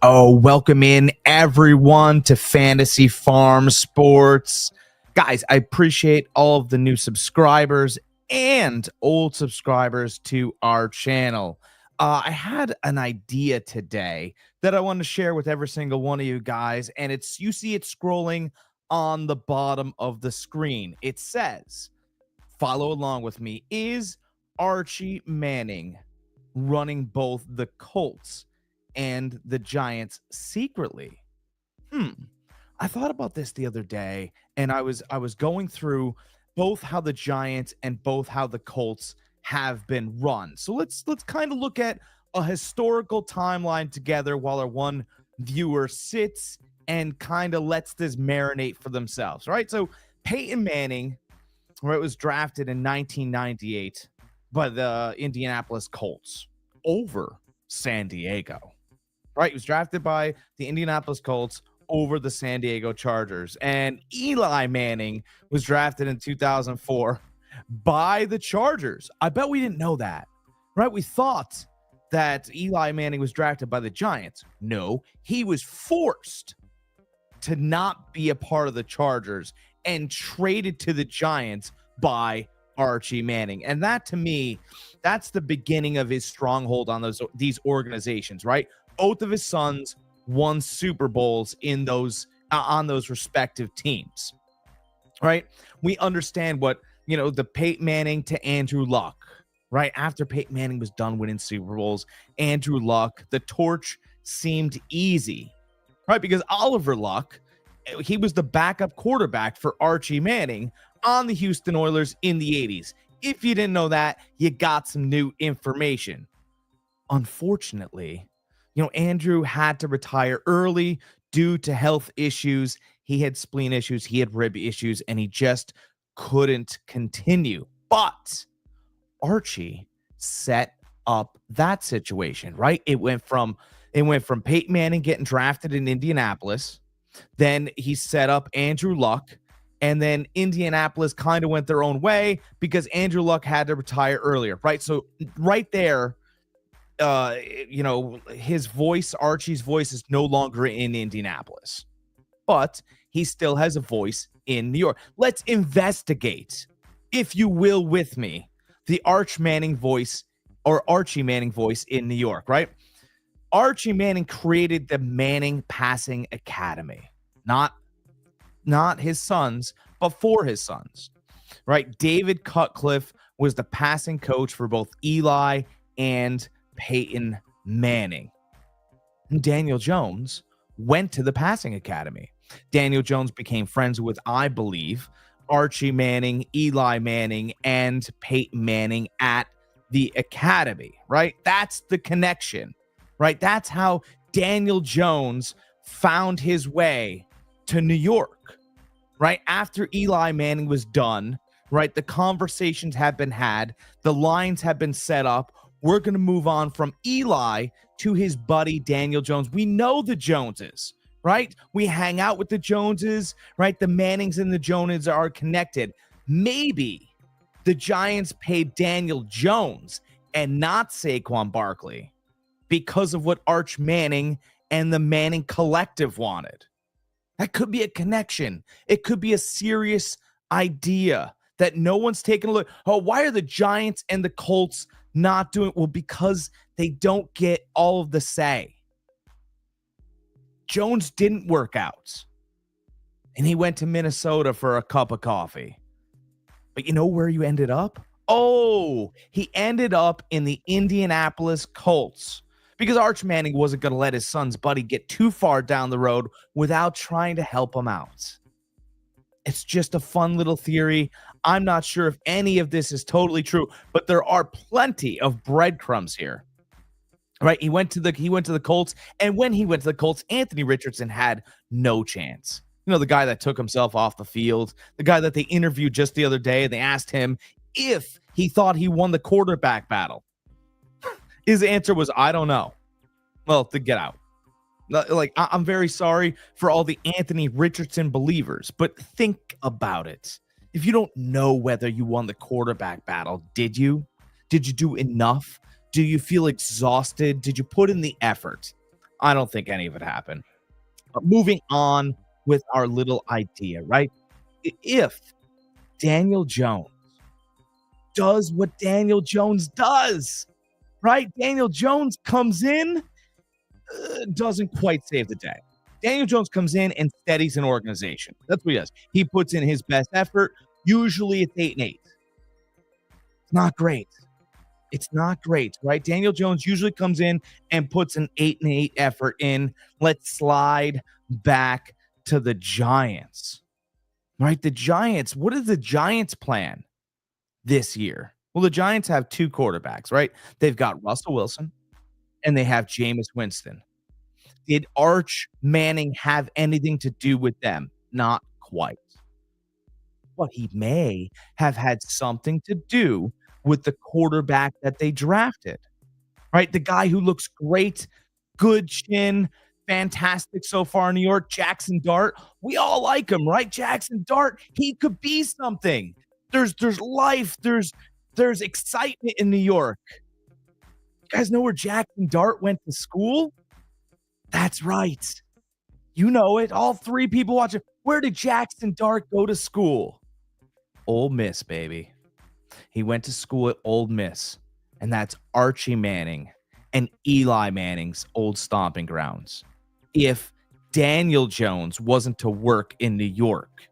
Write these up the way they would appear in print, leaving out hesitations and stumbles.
Oh, welcome in everyone to Fantasy Farm Sports. Guys, I appreciate all of the new subscribers and old subscribers to our channel. I had an idea today that I want to share with every single one of you guys, and you see it scrolling on the bottom of the screen. It says, follow along with me. Is Archie Manning running both the Colts and the Giants secretly? I thought about this the other day, and I was going through both how the Giants and both how the Colts have been run. So let's kind of look at a historical timeline together while our one viewer sits and kind of lets this marinate for themselves, right? So Peyton Manning, right, was drafted in 1998 by the Indianapolis Colts over San Diego. Right, he was drafted by the Indianapolis Colts over the San Diego Chargers. And Eli Manning was drafted in 2004 by the Chargers. I bet we didn't know that, right? We thought that Eli Manning was drafted by the Giants. No, he was forced to not be a part of the Chargers and traded to the Giants by Archie Manning. And that, to me, that's the beginning of his stronghold on these organizations, right? Both of his sons won Super Bowls in those on those respective teams, right? We understand what, the Peyton Manning to Andrew Luck, right? After Peyton Manning was done winning Super Bowls, Andrew Luck, the torch seemed easy, right? Because Oliver Luck, he was the backup quarterback for Archie Manning on the Houston Oilers in the 80s. If you didn't know that, you got some new information. Unfortunately, Andrew had to retire early due to health issues. He had spleen issues, he had rib issues, and he just couldn't continue. But Archie set up that situation, right? It went from Peyton Manning getting drafted in Indianapolis. Then he set up Andrew Luck, and then Indianapolis kind of went their own way because Andrew Luck had to retire earlier, right? So right there, his voice, Archie's voice, is no longer in Indianapolis, but he still has a voice in New York. Let's investigate, if you will, with me, the Archie Manning voice in New York, right? Archie Manning created the Manning Passing Academy, not his sons, but for his sons, right? David Cutcliffe was the passing coach for both Eli and Peyton Manning. Daniel Jones went to the passing academy. Daniel Jones became friends with, I believe, Archie Manning, Eli Manning, and Peyton Manning at the academy, right? That's the connection, right? That's how Daniel Jones found his way to New York, right? After Eli Manning was done, right? The conversations have been had, the lines have been set up. We're going to move on from Eli to his buddy Daniel Jones. We know the Joneses, right? We hang out with the Joneses, right? The Mannings and the Joneses are connected. Maybe the Giants paid Daniel Jones and not Saquon Barkley because of what Arch Manning and the Manning collective wanted. That could be a connection. It could be a serious idea that no one's taken a look. Oh, why are the Giants and the Colts not doing it? Well, because they don't get all of the say. Jones didn't work out, and he went to Minnesota for a cup of coffee. But you know where you ended up? Oh, he ended up in the Indianapolis Colts because Arch Manning wasn't going to let his son's buddy get too far down the road without trying to help him out. It's just a fun little theory. I'm not sure if any of this is totally true, but there are plenty of breadcrumbs here. Right? He went to the Colts, and when he went to the Colts, Anthony Richardson had no chance. The guy that took himself off the field, the guy that they interviewed just the other day, they asked him if he thought he won the quarterback battle. His answer was, I don't know. Well, to get out. Like, I'm very sorry for all the Anthony Richardson believers, but think about it. If you don't know whether you won the quarterback battle, did you? Did you do enough? Do you feel exhausted? Did you put in the effort? I don't think any of it happened. But moving on with our little idea, right? If Daniel Jones does what Daniel Jones does, right? Daniel Jones comes in, doesn't quite save the day. Daniel Jones comes in and steadies an organization. That's what he does. He puts in his best effort. Usually it's 8-8. It's not great. It's not great, right? Daniel Jones usually comes in and puts an 8-8 effort in. Let's slide back to the Giants, right? The Giants, what is the Giants' plan this year? Well, the Giants have two quarterbacks, right? They've got Russell Wilson and they have Jameis Winston. Did Arch Manning have anything to do with them? Not quite. But he may have had something to do with the quarterback that they drafted, right? The guy who looks great, good chin, fantastic so far in New York, Jackson Dart. We all like him, right? Jackson Dart, he could be something. There's life, there's excitement in New York. You guys know where Jackson Dart went to school? That's right. You know it. All three people watching. Where did Jackson Dart go to school? Ole Miss, baby. He went to school at Ole Miss, and that's Archie Manning and Eli Manning's old stomping grounds. If Daniel Jones wasn't to work in New York,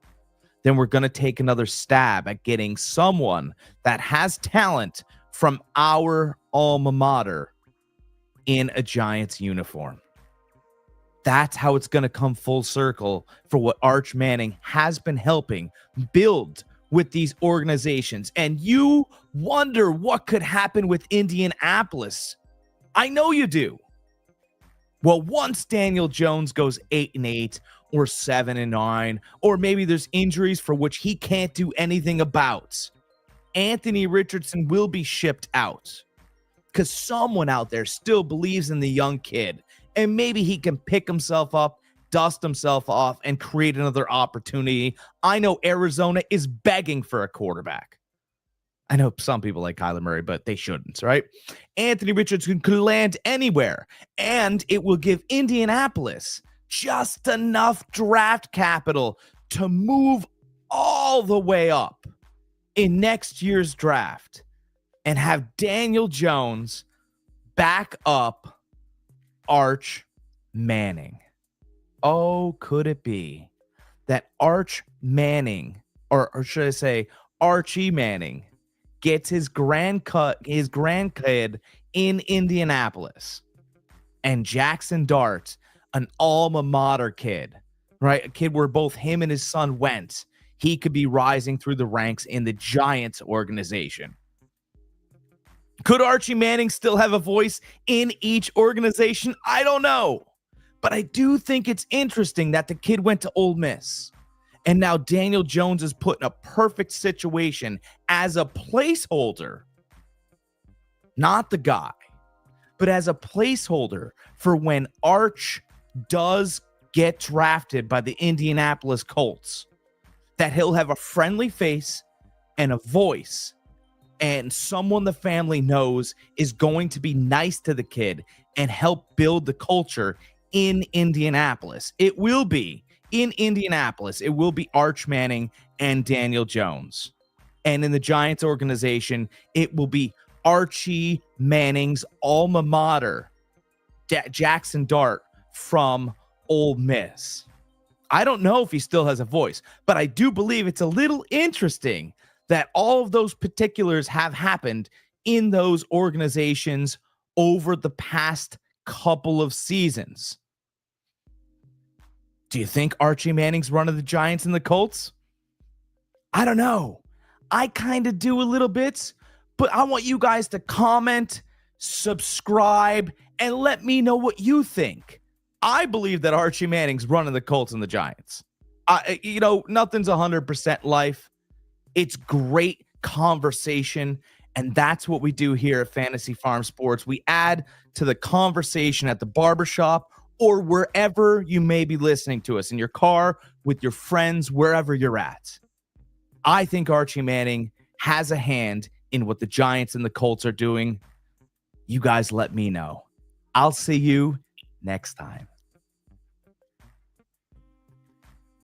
then we're going to take another stab at getting someone that has talent from our alma mater in a Giants uniform. That's how it's going to come full circle for what Arch Manning has been helping build with these organizations. And you wonder what could happen with Indianapolis. I know you do. Well, once Daniel Jones goes 8-8 or 7-9, or maybe there's injuries for which he can't do anything about, Anthony Richardson will be shipped out because someone out there still believes in the young kid, and maybe he can pick himself up, dust himself off, and create another opportunity. I know Arizona is begging for a quarterback. I know some people like Kyler Murray, but they shouldn't, right? Anthony Richardson could land anywhere, and it will give Indianapolis just enough draft capital to move all the way up in next year's draft and have Daniel Jones back up Arch Manning. Oh, could it be that Arch Manning, or should I say Archie Manning, gets his grandkid in Indianapolis, and Jackson Dart, an alma mater kid, right? A kid where both him and his son went. He could be rising through the ranks in the Giants organization. Could Archie Manning still have a voice in each organization? I don't know. But I do think it's interesting that the kid went to Ole Miss. And now Daniel Jones is put in a perfect situation as a placeholder. Not the guy, but as a placeholder for when Arch does get drafted by the Indianapolis Colts, that he'll have a friendly face and a voice and someone the family knows is going to be nice to the kid and help build the culture in Indianapolis. It will be in Indianapolis. It will be Arch Manning and Daniel Jones. And in the Giants organization, it will be Archie Manning's alma mater, Jackson Dart from Ole Miss. I don't know if he still has a voice, but I do believe it's a little interesting that all of those particulars have happened in those organizations over the past couple of seasons. Do you think Archie Manning's running the Giants and the Colts? I don't know. I kind of do a little bit, but I want you guys to comment, subscribe, and let me know what you think. I believe that Archie Manning's running the Colts and the Giants. Nothing's 100% life. It's great conversation, and that's what we do here at Fantasy Farm Sports. We add to the conversation at the barbershop or wherever you may be listening to us, in your car, with your friends, wherever you're at. I think Archie Manning has a hand in what the Giants and the Colts are doing. You guys let me know. I'll see you next time.